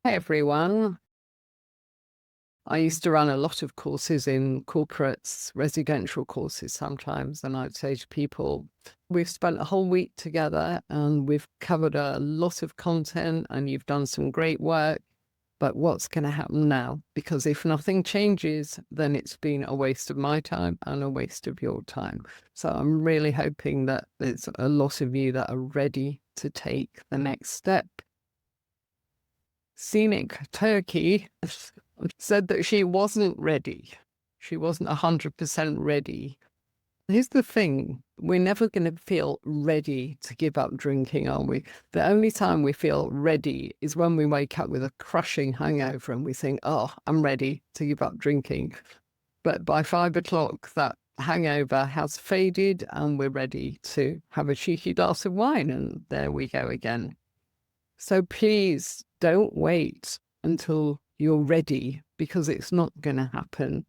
Hey everyone. I used to run a lot of courses in corporates, residential courses sometimes, and I'd say to people, we've spent a whole week together and we've covered a lot of content and you've done some great work, but what's going to happen now? Because if nothing changes, then it's been a waste of my time and a waste of your time. So I'm really hoping that there's a lot of you that are ready to take the next step. Scenic Turkey said that she wasn't ready. She wasn't 100% ready. Here's the thing. We're never going to feel ready to give up drinking, are we? The only time we feel ready is when we wake up with a crushing hangover and we think, oh, I'm ready to give up drinking. But by 5 o'clock, that hangover has faded and we're ready to have a cheeky glass of wine. And there we go again. So please don't wait until you're ready, because it's not going to happen.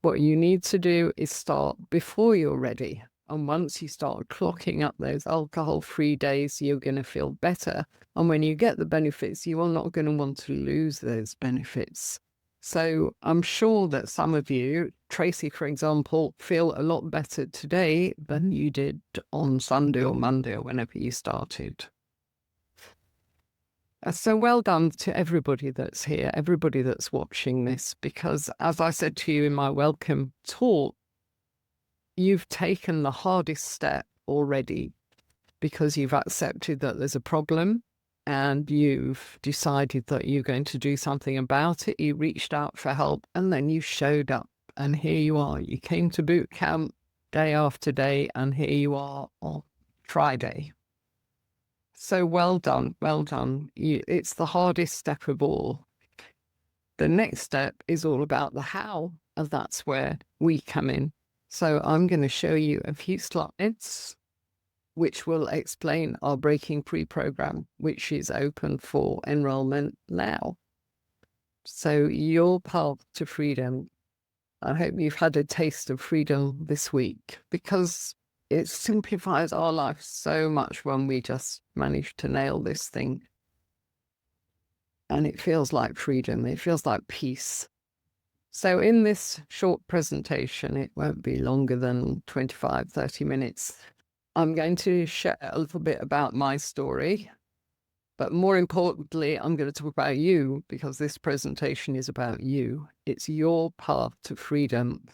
What you need to do is start before you're ready. And once you start clocking up those alcohol-free days, you're going to feel better. And when you get the benefits, you are not going to want to lose those benefits. So I'm sure that some of you, Tracy, for example, feel a lot better today than you did on Sunday or Monday or whenever you started. So well done to everybody that's here, everybody that's watching this, because as I said to you in my welcome talk, you've taken the hardest step already, because you've accepted that there's a problem and you've decided that you're going to do something about it. You reached out for help and then you showed up, and here you are. You came to boot camp day after day, and here you are on Friday. So well done, well done. It's the hardest step of all. The next step is all about the how, and that's where we come in. So I'm going to show you a few slides which will explain our Breaking Free program, which is open for enrollment now. So your path to freedom. I hope you've had a taste of freedom this week, because it simplifies our life so much when we just manage to nail this thing. And it feels like freedom. It feels like peace. So in this short presentation, it won't be longer than 25, 30 minutes. I'm going to share a little bit about my story. But more importantly, I'm going to talk about you, because this presentation is about you. It's your path to freedom.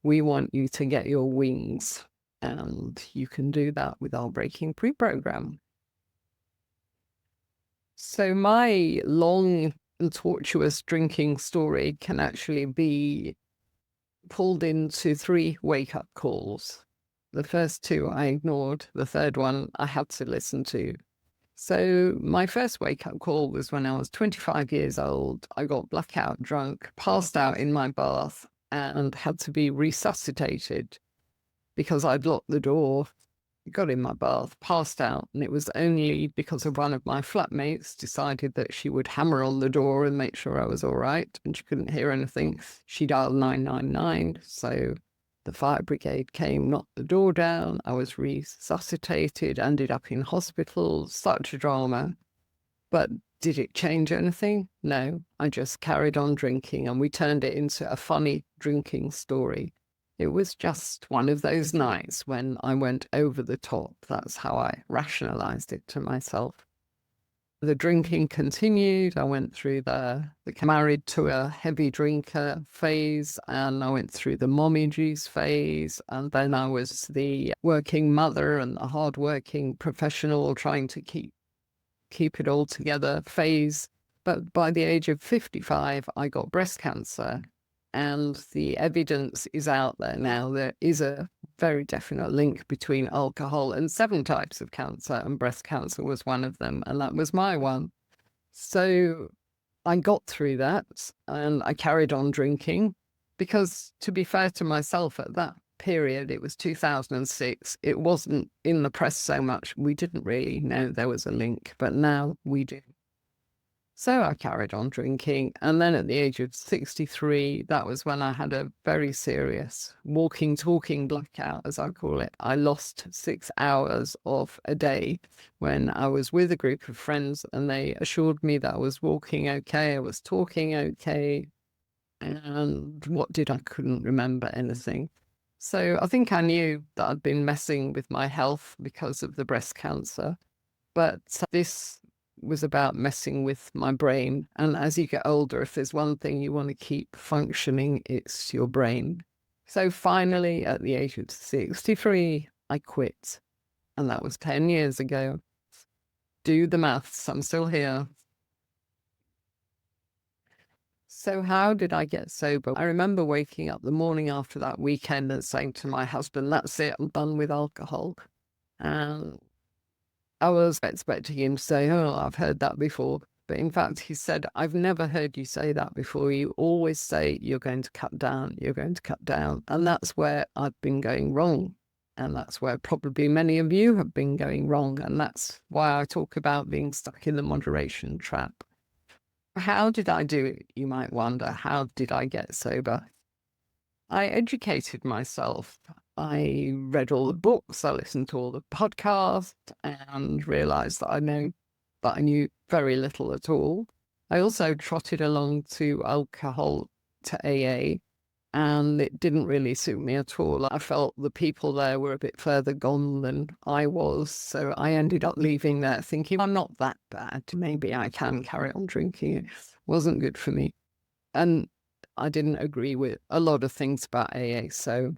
We want you to get your wings. And you can do that with our Breaking Free program. So my long and tortuous drinking story can actually be pulled into 3 wake-up calls. The first 2 I ignored. The third one I had to listen to. So my first wake-up call was when I was 25 years old. I got blackout drunk, passed out in my bath, and had to be resuscitated, because I'd locked the door, got in my bath, passed out, and it was only because of one of my flatmates decided that she would hammer on the door and make sure I was all right, and she couldn't hear anything. She dialed 999, so the fire brigade came, knocked the door down. I was resuscitated, ended up in hospital, such a drama. But did it change anything? No, I just carried on drinking, and we turned it into a funny drinking story. It was just one of those nights when I went over the top. That's how I rationalized it to myself. The drinking continued. I went through the married to a heavy drinker phase, and I went through the mommy juice phase, and then I was the working mother and the hardworking professional trying to keep it all together phase. But by the age of 55, I got breast cancer. And the evidence is out there now. There is a very definite link between alcohol and 7 types of cancer, and breast cancer was one of them, and that was my one. So I got through that, and I carried on drinking, because to be fair to myself, at that period, it was 2006, it wasn't in the press so much. We didn't really know there was a link, but now we do. So I carried on drinking. And then at the age of 63, that was when I had a very serious walking, talking blackout, as I call it. I lost 6 hours of a day when I was with a group of friends, and they assured me that I was walking okay, I was talking okay. And what did I couldn't remember anything. So I think I knew that I'd been messing with my health because of the breast cancer. But this was about messing with my brain. And as you get older, if there's one thing you want to keep functioning, it's your brain. So finally, at the age of 63, I quit. And that was 10 years ago. Do the maths, I'm still here. So how did I get sober? I remember waking up the morning after that weekend and saying to my husband, that's it, I'm done with alcohol. And I was expecting him to say, oh, I've heard that before. But in fact, he said, I've never heard you say that before. You always say you're going to cut down, you're going to cut down. And that's where I've been going wrong. And that's where probably many of you have been going wrong. And that's why I talk about being stuck in the moderation trap. How did I do it, you might wonder? How did I get sober? I educated myself. I read all the books, I listened to all the podcasts, and realized that I knew very little at all. I also trotted along to alcohol, to AA, and it didn't really suit me at all. I felt the people there were a bit further gone than I was, so I ended up leaving there thinking, I'm not that bad. Maybe I can carry on drinking. It wasn't good for me. And I didn't agree with a lot of things about AA, so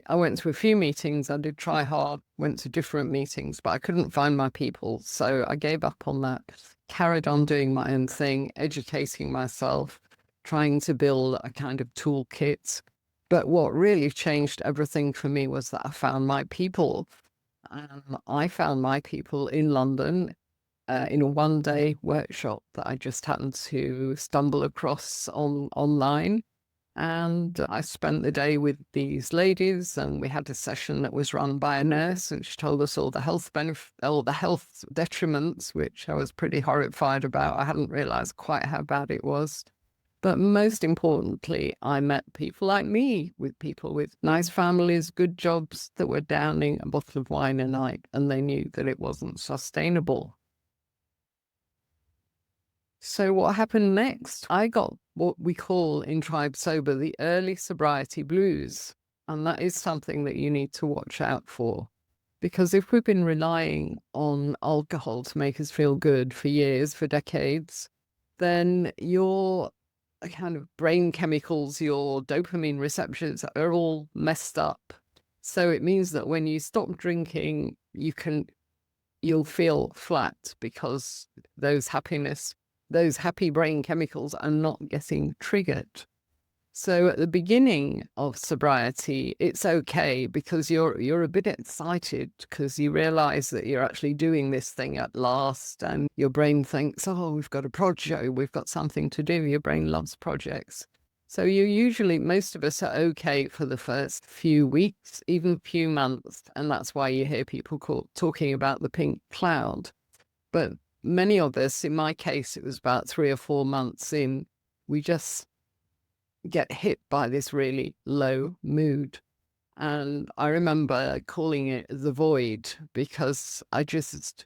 I went to a few meetings. I did try hard, went to different meetings, but I couldn't find my people, so I gave up on that, carried on doing my own thing, educating myself, trying to build a kind of toolkit. But what really changed everything for me was that I found my people. I found my people in London in a one-day workshop that I just happened to stumble across online. And I spent the day with these ladies, and we had a session that was run by a nurse, and she told us all the health detriments, which I was pretty horrified about. I hadn't realized quite how bad it was. But most importantly, I met people like me, with people with nice families, good jobs, that were downing a bottle of wine a night, and they knew that it wasn't sustainable. So what happened next? I got what we call in Tribe Sober the early sobriety blues. And that is something that you need to watch out for. Because if we've been relying on alcohol to make us feel good for years, for decades, then your kind of brain chemicals, your dopamine receptors are all messed up. So it means that when you stop drinking, you'll feel flat because those happy brain chemicals are not getting triggered. So at the beginning of sobriety, it's okay because you're a bit excited because you realize that you're actually doing this thing at last, and your brain thinks, oh, we've got a project, we've got something to do. Your brain loves projects. So most of us are okay for the first few weeks, even few months. And that's why you hear people talking about the pink cloud. But many of us, in my case, it was about 3 or 4 months in, we just get hit by this really low mood. And I remember calling it the void because I just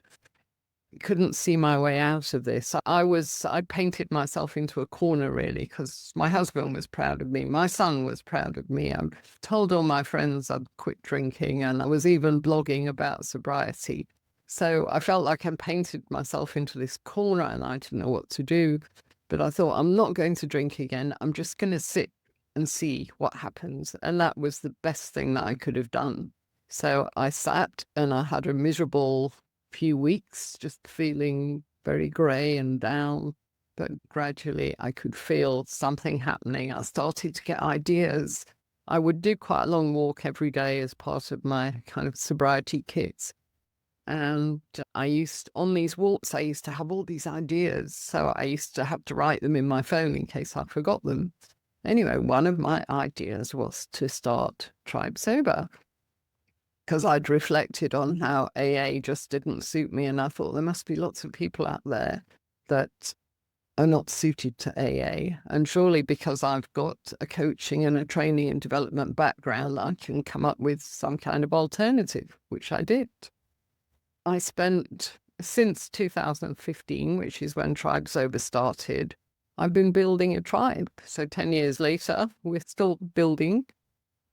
couldn't see my way out of this. I painted myself into a corner, really, because my husband was proud of me. My son was proud of me. I told all my friends I'd quit drinking, and I was even blogging about sobriety. So I felt like I painted myself into this corner and I didn't know what to do. But I thought, I'm not going to drink again. I'm just going to sit and see what happens. And that was the best thing that I could have done. So I sat and I had a miserable few weeks, just feeling very grey and down. But gradually I could feel something happening. I started to get ideas. I would do quite a long walk every day as part of my kind of sobriety kit. And on these walks, I used to have all these ideas. So I used to have to write them in my phone in case I forgot them. Anyway, one of my ideas was to start Tribe Sober, because I'd reflected on how AA just didn't suit me. And I thought there must be lots of people out there that are not suited to AA. And surely because I've got a coaching and a training and development background, I can come up with some kind of alternative, which I did. I spent, since 2015, which is when 𝐼𝐸 started, I've been building a tribe. So 10 years later, we're still building.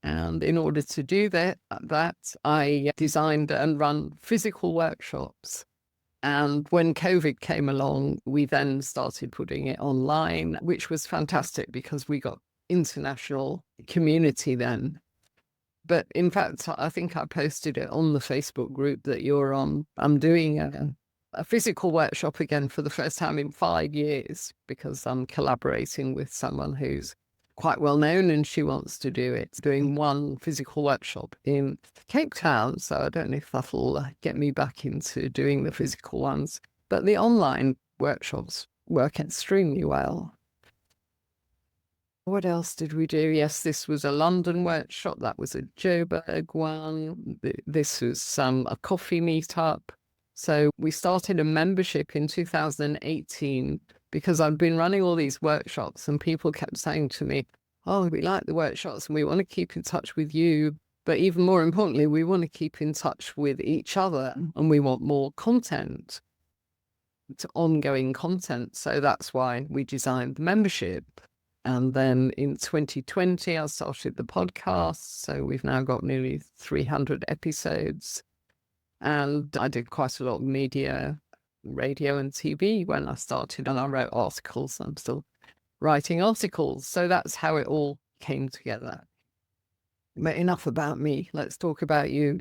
And in order to do that, I designed and run physical workshops. And when COVID came along, we then started putting it online, which was fantastic because we got international community then. But in fact, I think I posted it on the Facebook group that you're on. I'm doing a physical workshop again for the first time in 5 years because I'm collaborating with someone who's quite well known and she wants to do it, doing one physical workshop in Cape Town. So I don't know if that'll get me back into doing the physical ones, but the online workshops work extremely well. What else did we do? Yes, this was a London workshop. That was a Joburg one. This was a coffee meetup. So we started a membership in 2018 because I've been running all these workshops and people kept saying to me, oh, we like the workshops and we want to keep in touch with you. But even more importantly, we want to keep in touch with each other and we want more content, ongoing content. So that's why we designed the membership. And then in 2020, I started the podcast. So we've now got nearly 300 episodes. And I did quite a lot of media, radio and TV when I started. And I wrote articles. I'm still writing articles. So that's how it all came together. But enough about me. Let's talk about you.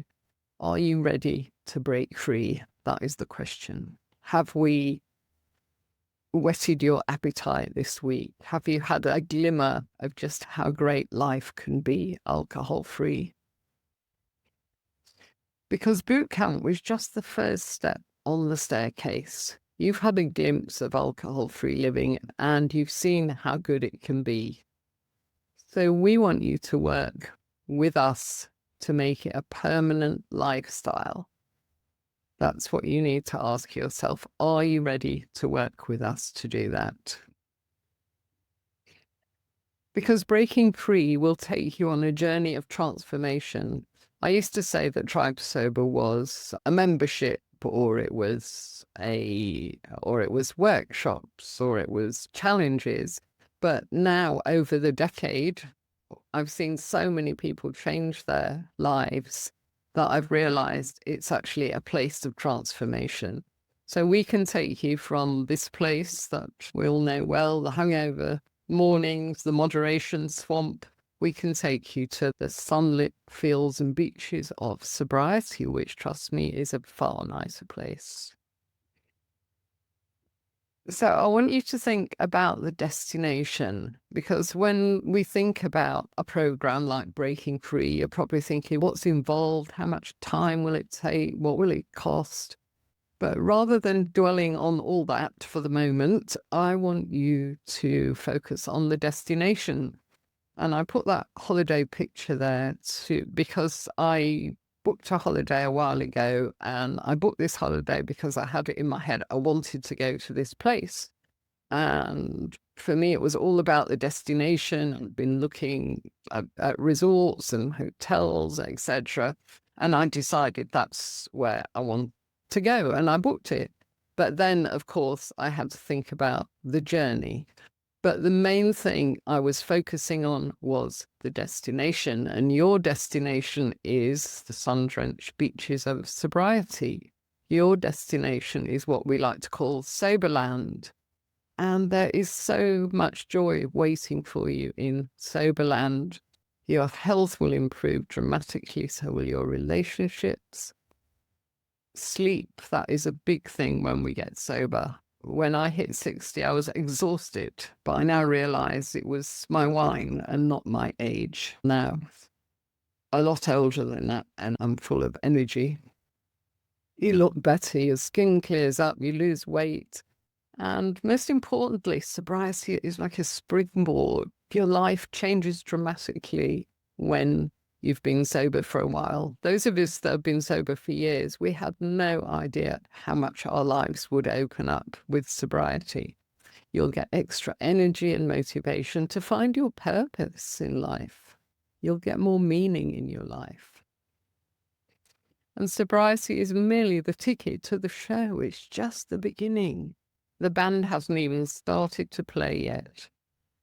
Are you ready to break free? That is the question. Have we whetted your appetite this week? Have you had a glimmer of just how great life can be alcohol-free? Because boot camp was just the first step on the staircase. You've had a glimpse of alcohol-free living and you've seen how good it can be. So we want you to work with us to make it a permanent lifestyle. That's what you need to ask yourself. Are you ready to work with us to do that? Because breaking free will take you on a journey of transformation. I used to say that Tribe Sober was a membership, or it was workshops, or it was challenges. But now, over the decade, I've seen so many people change their lives that I've realized it's actually a place of transformation. So we can take you from this place that we all know well, the hungover mornings, the moderation swamp. We can take you to the sunlit fields and beaches of sobriety, which, trust me, is a far nicer place. So I want you to think about the destination, because when we think about a program like Breaking Free, you're probably thinking, what's involved? How much time will it take? What will it cost? But rather than dwelling on all that for the moment, I want you to focus on the destination. And I put that holiday picture there because I booked a holiday a while ago, and I booked this holiday because I had it in my head. I wanted to go to this place. And for me, it was all about the destination. I've been looking at resorts and hotels, etc. And I decided that's where I want to go, and I booked it. But then, of course, I had to think about the journey. But the main thing I was focusing on was the destination, and your destination is the sun-drenched beaches of sobriety. Your destination is what we like to call Soberland. And there is so much joy waiting for you in Soberland. Your health will improve dramatically, so will your relationships. Sleep, that is a big thing when we get sober. When I hit 60, I was exhausted, but I now realize it was my wine and not my age. Now, a lot older than that, and I'm full of energy. You look better, your skin clears up, you lose weight. And most importantly, sobriety is like a springboard. Your life changes dramatically when you've been sober for a while. Those of us that have been sober for years, we had no idea how much our lives would open up with sobriety. You'll get extra energy and motivation to find your purpose in life. You'll get more meaning in your life. And sobriety is merely the ticket to the show. It's just the beginning. The band hasn't even started to play yet.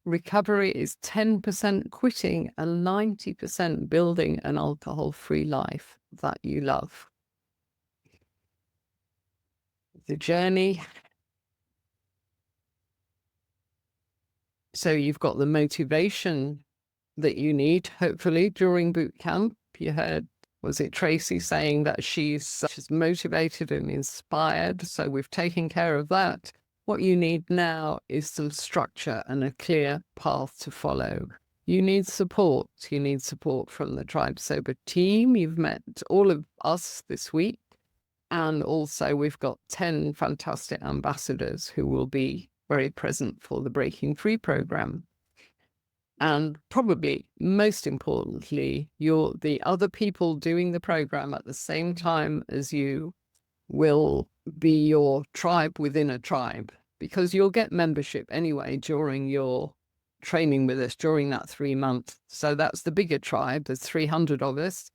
Recovery is 10% quitting and 90% building an alcohol-free life that you love. The journey. So you've got the motivation that you need, hopefully, during boot camp. You heard, was it Tracy saying that she's motivated and inspired? So we've taken care of that. What you need now is some structure and a clear path to follow. You need support. You need support from the Tribe Sober team. You've met all of us this week. And also we've got 10 fantastic ambassadors who will be very present for the Breaking Free program. And probably most importantly, the other people doing the program at the same time as you will be your tribe within a tribe, because you'll get membership anyway during your training with us during that 3 months. So that's the bigger tribe. There's 300 of us.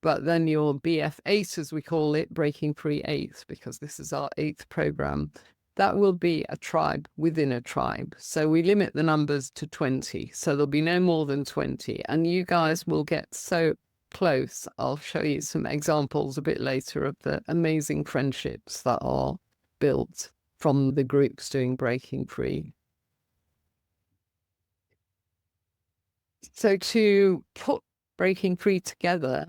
But then your BF8, as we call it, Breaking Free 8th, because this is our 8th program, that will be a tribe within a tribe. So we limit the numbers to 20. So there'll be no more than 20. And you guys will get so close. I'll show you some examples a bit later of the amazing friendships that are built from the groups doing Breaking Free. So to put Breaking Free together,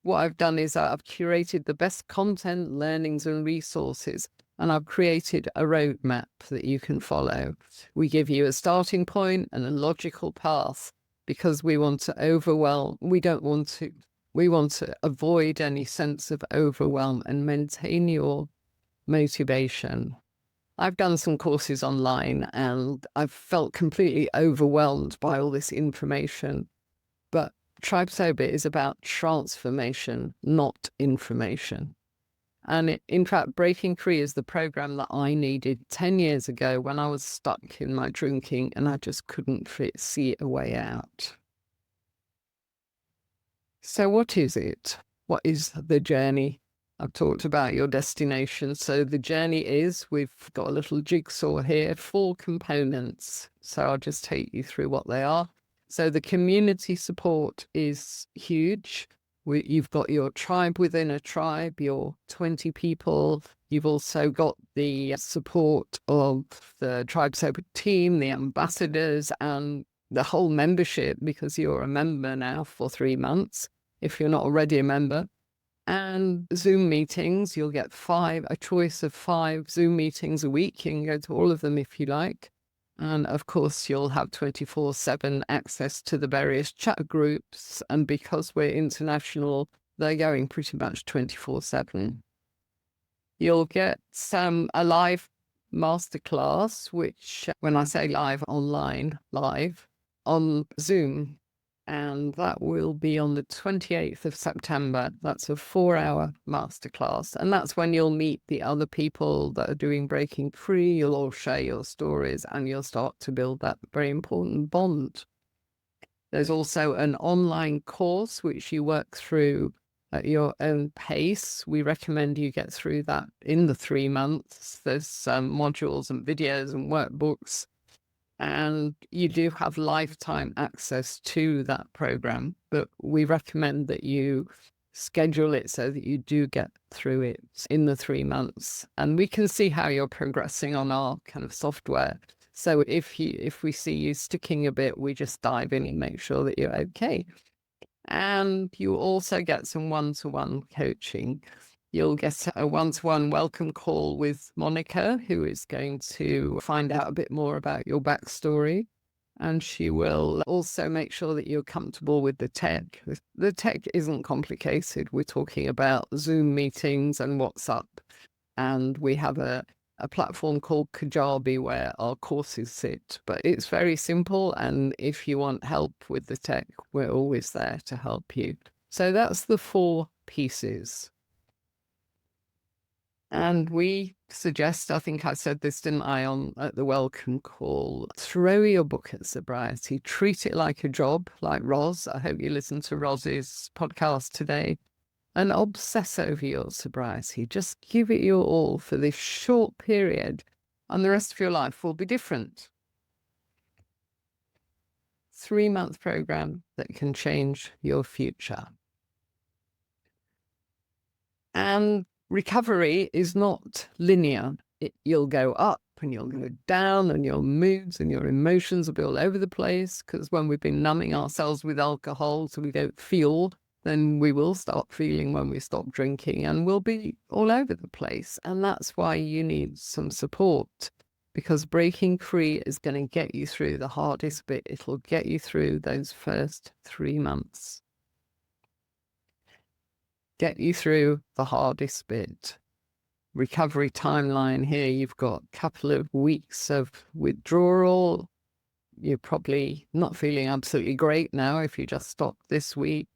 what I've done is I've curated the best content, learnings and resources, and I've created a roadmap that you can follow. We give you a starting point and a logical path because we want to overwhelm. We want to avoid any sense of overwhelm and maintain your motivation. I've done some courses online and I've felt completely overwhelmed by all this information, but Tribe Sober is about transformation, not information. And in fact, Breaking Free is the program that I needed 10 years ago when I was stuck in my drinking and I just couldn't see a way out. So what is it? What is the journey? I've talked about your destination. So the journey is, we've got a little jigsaw here, 4 components. So I'll just take you through what they are. So the community support is huge. You've got your tribe within a tribe, your 20 people. You've also got the support of the Tribe Sober team, the ambassadors, and the whole membership, because you're a member now for 3 months, if you're not already a member. And Zoom meetings, you'll get a choice of 5 Zoom meetings a week. You can go to all of them if you like. And of course, you'll have 24/7 access to the various chat groups. And because we're international, they're going pretty much 24/7. You'll get a live masterclass, which, when I say live, online, live on Zoom. And that will be on the 28th of September. That's a 4-hour masterclass. And that's when you'll meet the other people that are doing Breaking Free. You'll all share your stories and you'll start to build that very important bond. There's also an online course which you work through at your own pace. We recommend you get through that in the 3 months. There's some modules and videos and workbooks. And you do have lifetime access to that program, but we recommend that you schedule it so that you do get through it in the 3 months. And we can see how you're progressing on our kind of software. So if we see you sticking a bit, we just dive in and make sure that you're okay. And you also get some one-to-one coaching. You'll get a one-to-one welcome call with Monica, who is going to find out a bit more about your backstory. And she will also make sure that you're comfortable with the tech. The tech isn't complicated. We're talking about Zoom meetings and WhatsApp. And we have a platform called Kajabi where our courses sit. But it's very simple. And if you want help with the tech, we're always there to help you. So that's the 4 pieces. And we suggest, I think I said this, didn't I, at the welcome call, throw your book at sobriety, treat it like a job, like Roz. I hope you listened to Roz's podcast today, and obsess over your sobriety. Just give it your all for this short period, and the rest of your life will be different. 3-month program that can change your future. And recovery is not linear. You'll go up and you'll go down, and your moods and your emotions will be all over the place, because when we've been numbing ourselves with alcohol so we don't feel, then we will start feeling when we stop drinking, and we'll be all over the place. And that's why you need some support, because breaking free is going to get you through the hardest bit. It'll get you through those first 3 months. Get you through the hardest bit. Recovery timeline here, you've got a couple of weeks of withdrawal. You're probably not feeling absolutely great now if you just stopped this week.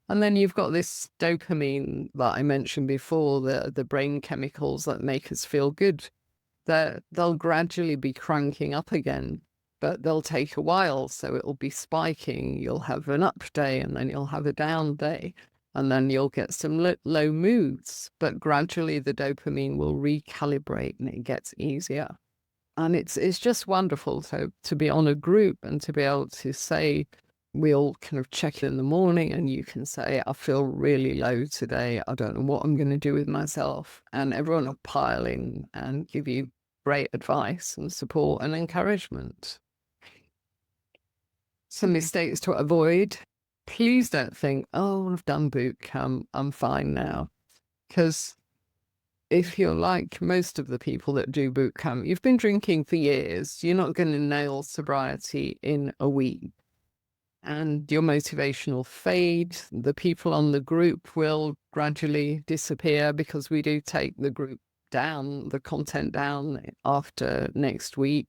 And then you've got this dopamine that I mentioned before, the brain chemicals that make us feel good. They'll gradually be cranking up again, but they'll take a while. So it'll be spiking. You'll have an up day, and then you'll have a down day. And then you'll get some low moods, but gradually the dopamine will recalibrate and it gets easier. And it's just wonderful to be on a group and to be able to say, we'll kind of check in the morning, and you can say, I feel really low today. I don't know what I'm going to do with myself. And everyone will pile in and give you great advice and support and encouragement. Some mistakes to avoid. Please don't think, oh, I've done boot camp, I'm fine now. Because if you're like most of the people that do boot camp, you've been drinking for years, you're not going to nail sobriety in a week. And your motivation will fade. The people on the group will gradually disappear, because we do take the group down, the content down after next week.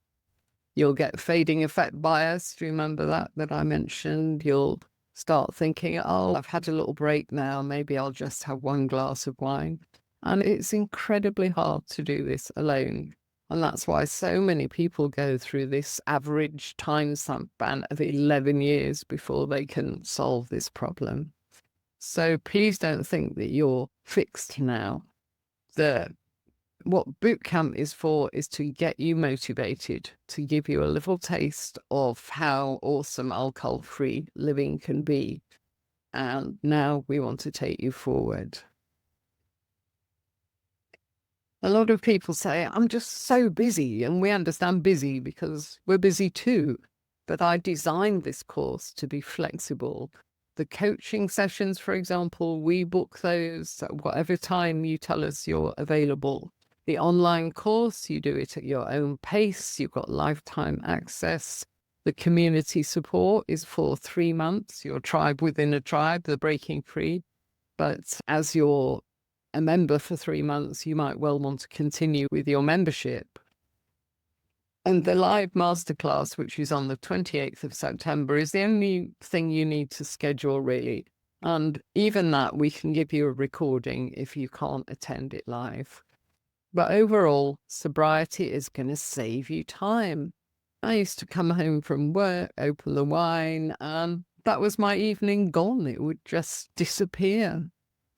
You'll get fading effect bias. Do you remember that I mentioned? You'll start thinking, oh, I've had a little break now, maybe I'll just have 1 glass of wine. And it's incredibly hard to do this alone. And that's why so many people go through this average time span of 11 years before they can solve this problem. So please don't think that you're fixed now. What boot camp is for is to get you motivated, to give you a little taste of how awesome alcohol-free living can be. And now we want to take you forward. A lot of people say, I'm just so busy, and we understand busy because we're busy too. But I designed this course to be flexible. The coaching sessions, for example, we book those at whatever time you tell us you're available. The online course, you do it at your own pace. You've got lifetime access. The community support is for 3 months, your tribe within a tribe, the breaking free. But as you're a member for 3 months, you might well want to continue with your membership. And the live masterclass, which is on the 28th of September, is the only thing you need to schedule, really. And even that, we can give you a recording if you can't attend it live. But overall, sobriety is going to save you time. I used to come home from work, open the wine, and that was my evening gone. It would just disappear.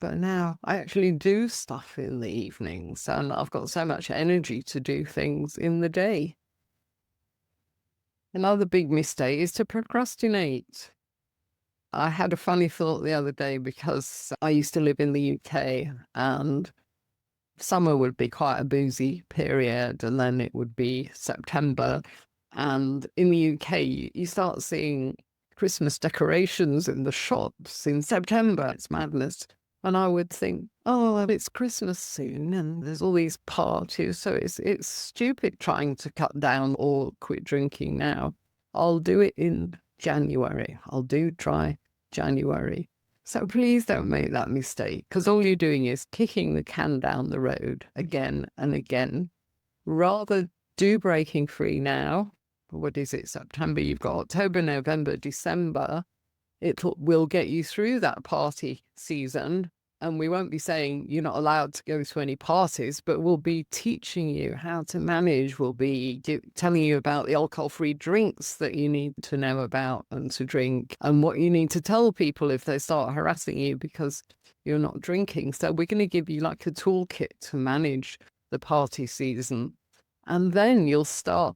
But now I actually do stuff in the evenings, and I've got so much energy to do things in the day. Another big mistake is to procrastinate. I had a funny thought the other day, because I used to live in the UK, and summer would be quite a boozy period, and then it would be September. And in the UK, you start seeing Christmas decorations in the shops in September. It's madness. And I would think, oh, it's Christmas soon, and there's all these parties. So it's stupid trying to cut down or quit drinking now. I'll do it in January. I'll do dry January. So please don't make that mistake, because all you're doing is kicking the can down the road again and again. Rather do breaking free now. What is it, September? You've got October, November, December. It will get you through that party season, And we won't be saying you're not allowed to go to any parties, but we'll be teaching you how to manage. We'll be telling you about the alcohol-free drinks that you need to know about and to drink, and what you need to tell people if they start harassing you because you're not drinking. So we're going to give you like a toolkit to manage the party season. And then you'll start.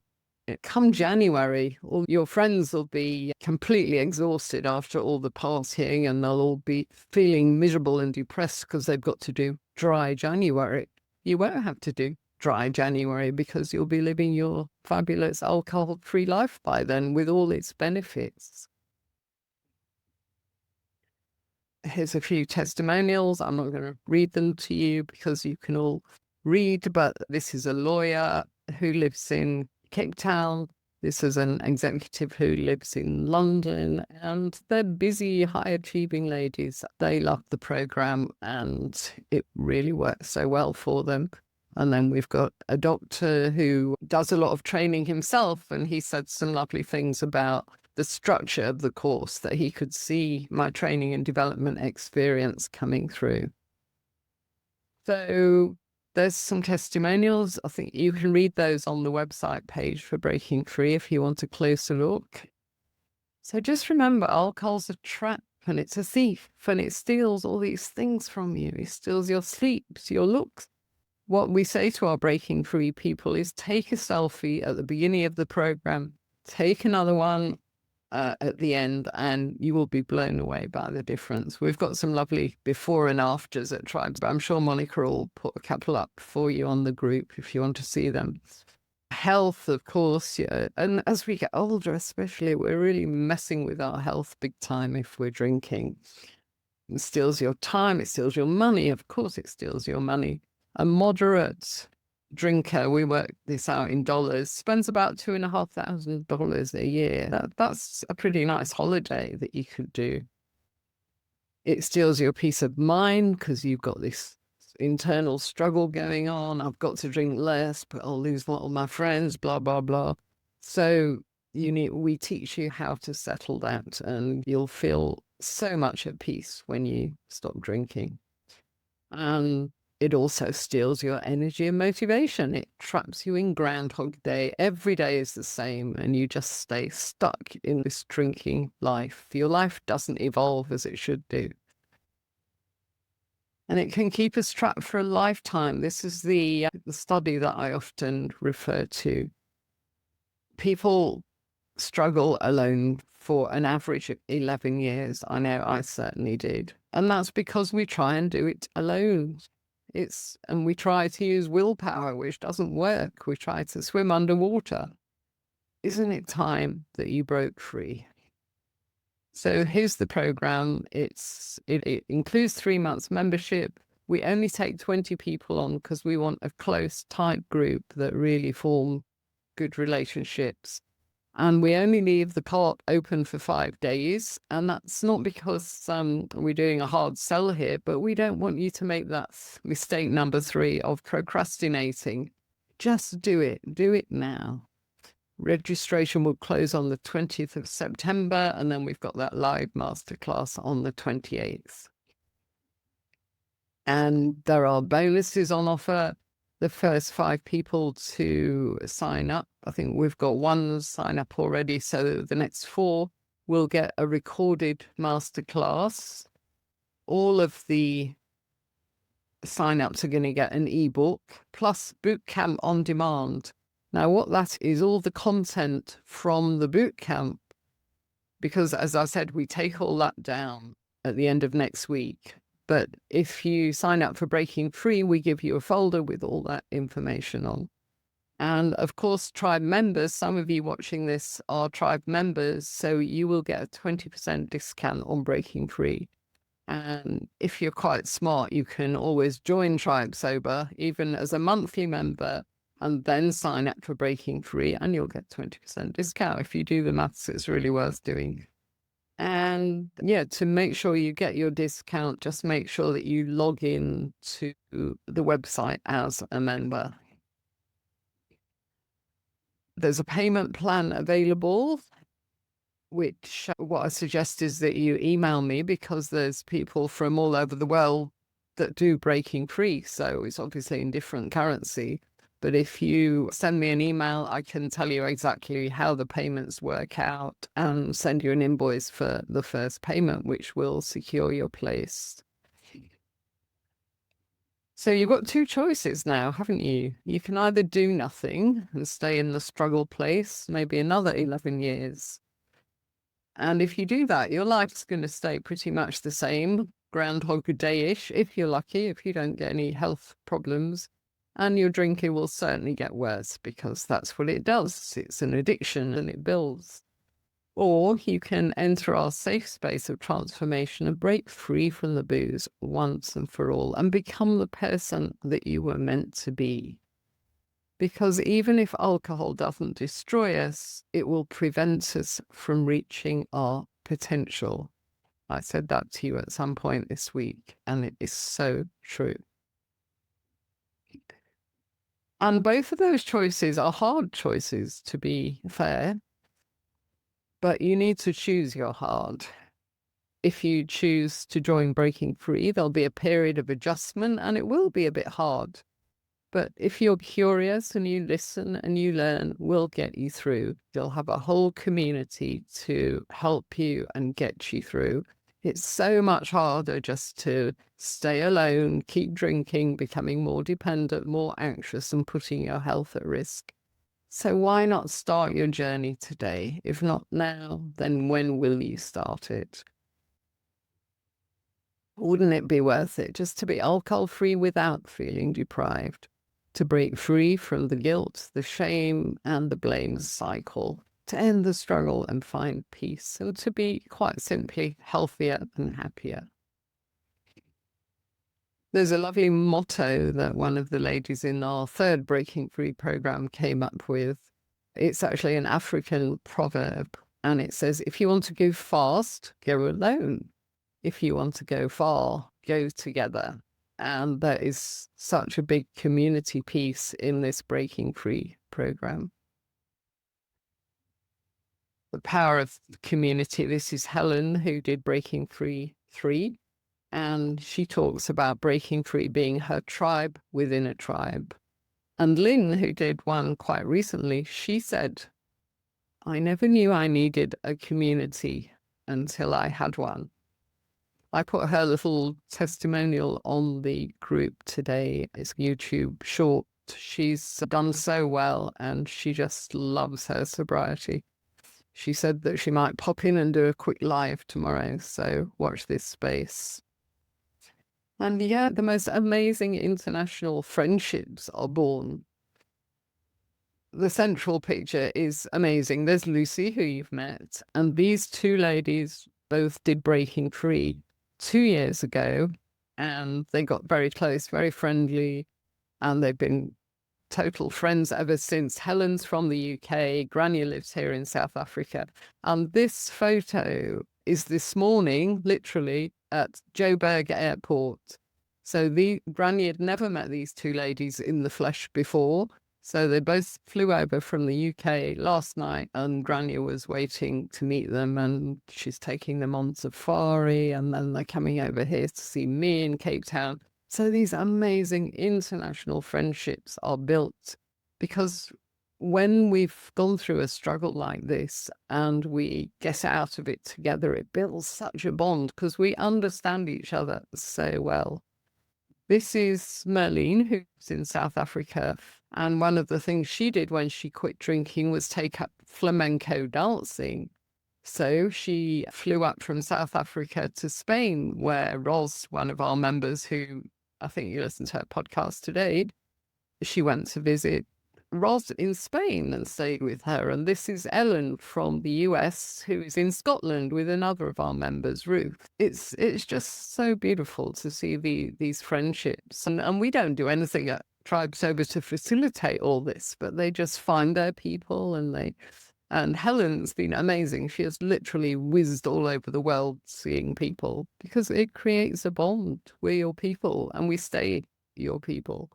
Come January, all your friends will be completely exhausted after all the partying, and they'll all be feeling miserable and depressed because they've got to do dry January. You won't have to do dry January because you'll be living your fabulous alcohol-free life by then with all its benefits. Here's a few testimonials. I'm not going to read them to you because you can all read, but this is a lawyer who lives in Cape Town. This is an executive who lives in London, and they're busy, high-achieving ladies. They love the program, and it really works so well for them. And then we've got a doctor who does a lot of training himself, and he said some lovely things about the structure of the course, that he could see my training and development experience coming through. So there's some testimonials. I think you can read those on the website page for Breaking Free if you want a closer look. So just remember, alcohol's a trap, and it's a thief, and it steals all these things from you. It steals your sleep, your looks. What we say to our Breaking Free people is take a selfie at the beginning of the program, take another one at the end, and you will be blown away by the difference. We've got some lovely before and afters at Tribes, but I'm sure Monica will put a couple up for you on the group if you want to see them. Health, of course, yeah. And as we get older, especially, we're really messing with our health big time if we're drinking. It steals your time, it steals your money. Of course, it steals your money. A moderate drinker, we work this out in dollars, spends about $2,500 a year. That's a pretty nice holiday that you could do. It steals your peace of mind because you've got this internal struggle going on. I've got to drink less, but I'll lose all my friends, blah, blah, blah. So we teach you how to settle that, and you'll feel so much at peace when you stop drinking. And it also steals your energy and motivation. It traps you in Groundhog Day. Every day is the same, and you just stay stuck in this drinking life. Your life doesn't evolve as it should do. And it can keep us trapped for a lifetime. This is the study that I often refer to. People struggle alone for an average of 11 years. I know I certainly did. And that's because we try and do it alone. And we try to use willpower, which doesn't work. We try to swim underwater. Isn't it time that you broke free? So here's the program. It includes 3 months membership. We only take 20 people on because we want a close, tight group that really form good relationships. And we only leave the cart open for 5 days. And that's not because we're doing a hard sell here, but we don't want you to make that mistake number 3 of procrastinating. Just do it. Do it now. Registration will close on the 20th of September, and then we've got that live masterclass on the 28th. And there are bonuses on offer. The first 5 people to sign up, I think we've got 1 sign up already, so the next 4 will get a recorded masterclass. All of the sign-ups are going to get an ebook plus bootcamp on demand. Now, what that is, all the content from the bootcamp, because as I said, we take all that down at the end of next week. But if you sign up for Breaking Free, we give you a folder with all that information on. And of course, Tribe members, some of you watching this are Tribe members, so you will get a 20% discount on Breaking Free. And if you're quite smart, you can always join Tribe Sober, even as a monthly member, and then sign up for Breaking Free, and you'll get 20% discount. If you do the maths, it's really worth doing. And yeah, to make sure you get your discount, just make sure that you log in to the website as a member. There's a payment plan available, which what I suggest is that you email me, because there's people from all over the world that do breaking free, so it's obviously in different currency. But if you send me an email, I can tell you exactly how the payments work out and send you an invoice for the first payment, which will secure your place. So you've got two choices now, haven't you? You can either do nothing and stay in the struggle place, maybe another 11 years. And if you do that, your life's going to stay pretty much the same, Groundhog Day-ish, if you're lucky, if you don't get any health problems. And your drinking will certainly get worse because that's what it does. It's an addiction and it builds. Or you can enter our safe space of transformation and break free from the booze once and for all and become the person that you were meant to be. Because even if alcohol doesn't destroy us, it will prevent us from reaching our potential. I said that to you at some point this week, and it is so true. And both of those choices are hard choices, to be fair, but you need to choose your hard. If you choose to join Breaking Free, there'll be a period of adjustment and it will be a bit hard. But if you're curious and you listen and you learn, we'll get you through. You'll have a whole community to help you and get you through. It's so much harder just to stay alone, keep drinking, becoming more dependent, more anxious, and putting your health at risk. So why not start your journey today? If not now, then when will you start it? Wouldn't it be worth it just to be alcohol-free without feeling deprived? To break free from the guilt, the shame, and the blame cycle, to end the struggle and find peace, and to be quite simply healthier and happier. There's a lovely motto that one of the ladies in our third Breaking Free program came up with. It's actually an African proverb, and it says, if you want to go fast, go alone. If you want to go far, go together. And there is such a big community piece in this Breaking Free program. The power of the community. This is Helen, who did Breaking Free 3, and she talks about breaking free being her tribe within a tribe. And Lynn, who did one quite recently, she said, I never knew I needed a community until I had one. I put her little testimonial on the group today. It's YouTube short. She's done so well and she just loves her sobriety. She said that she might pop in and do a quick live tomorrow, so watch this space. And yeah, the most amazing international friendships are born. The central picture is amazing. There's Lucy, who you've met, and these two ladies both did Breaking Free 2 years ago, and they got very close, very friendly, and they've been total friends ever since. Helen's from the UK, Grania lives here in South Africa, and this photo is this morning, literally, at Joburg Airport. So Grania had never met these two ladies in the flesh before, so they both flew over from the UK last night, and Grania was waiting to meet them, and she's taking them on safari, and then they're coming over here to see me in Cape Town. So these amazing international friendships are built because when we've gone through a struggle like this and we get out of it together, it builds such a bond because we understand each other so well. This is Merlene, who's in South Africa, and one of the things she did when she quit drinking was take up flamenco dancing. So she flew up from South Africa to Spain, where Ros, one of our members, who I think you listened to her podcast today, she went to visit Ros in Spain and stayed with her. And this is Ellen from the US, who is in Scotland with another of our members, Ruth. It's just so beautiful to see these friendships. And we don't do anything at Tribe Sober to facilitate all this, but they just find their people and Helen's been amazing. She has literally whizzed all over the world seeing people because it creates a bond. We're your people and we stay your people.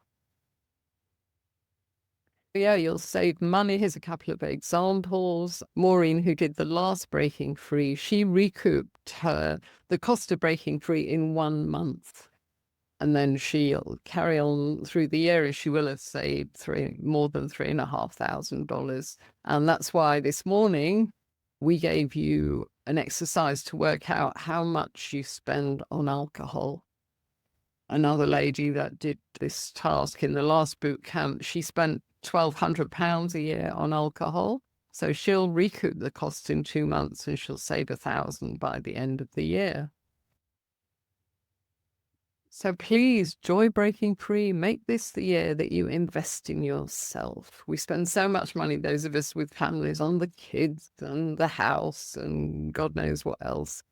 Yeah, you'll save money. Here's a couple of examples. Maureen, who did the last Breaking Free, she recouped the cost of Breaking Free in 1 month. And then she'll carry on through the year as she will have saved more than $3,500. And that's why this morning we gave you an exercise to work out how much you spend on alcohol. Another lady that did this task in the last boot camp, she spent £1,200 a year on alcohol. So she'll recoup the cost in 2 months and she'll save $1,000 by the end of the year. So please, joy breaking free, make this the year that you invest in yourself. We spend so much money, those of us with families, on the kids and the house and God knows what else.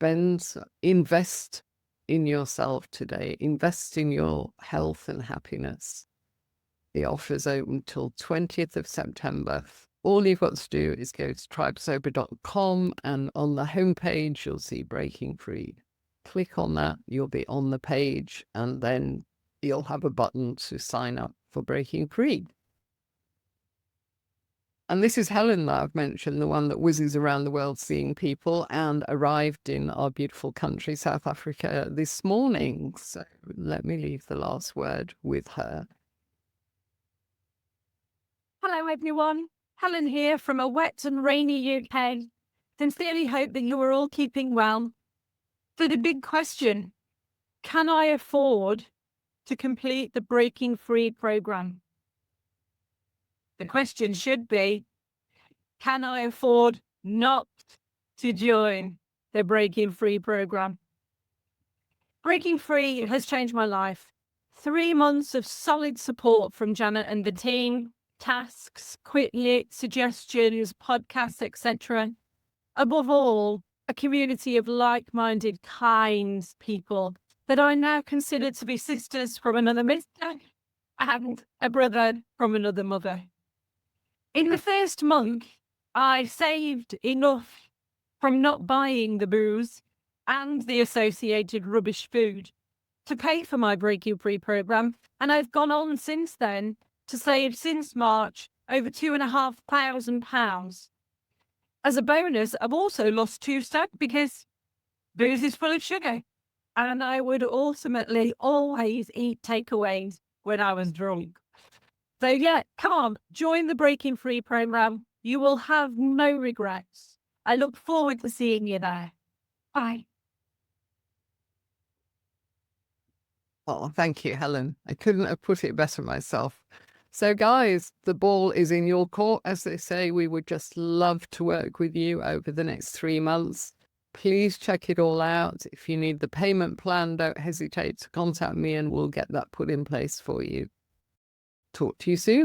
Invest in yourself today. Invest in your health and happiness. The offer's open till 20th of September. All you've got to do is go to 𝐶𝐨𝐵𝐿.com and on the homepage, you'll see Breaking Free. Click on that, you'll be on the page, and then you'll have a button to sign up for Breaking Free. And this is Helen that I've mentioned, the one that whizzes around the world seeing people and arrived in our beautiful country, South Africa, this morning. So let me leave the last word with her. Hello, everyone. Helen here from a wet and rainy UK. Sincerely hope that you are all keeping well. So the big question, can I afford to complete the Breaking Free program? The question should be, can I afford not to join the Breaking Free program? Breaking Free has changed my life. 3 months of solid support from Janet and the team, tasks, Quitlet, suggestions, podcasts, etc. Above all, a community of like-minded, kind people that I now consider to be sisters from another mister and a brother from another mother. In the first month, I saved enough from not buying the booze and the associated rubbish food to pay for my Breaking Free program, and I've gone on since then to save since March over £2,500. As a bonus, I've also lost 2 stone because booze is full of sugar, and I would ultimately always eat takeaways when I was drunk. So yeah, come on, join the Breaking Free program. You will have no regrets. I look forward to seeing you there. Bye. Oh, thank you, Helen. I couldn't have put it better myself. So guys, the ball is in your court. As they say, we would just love to work with you over the next 3 months. Please check it all out. If you need the payment plan, don't hesitate to contact me and we'll get that put in place for you. Talk to you soon.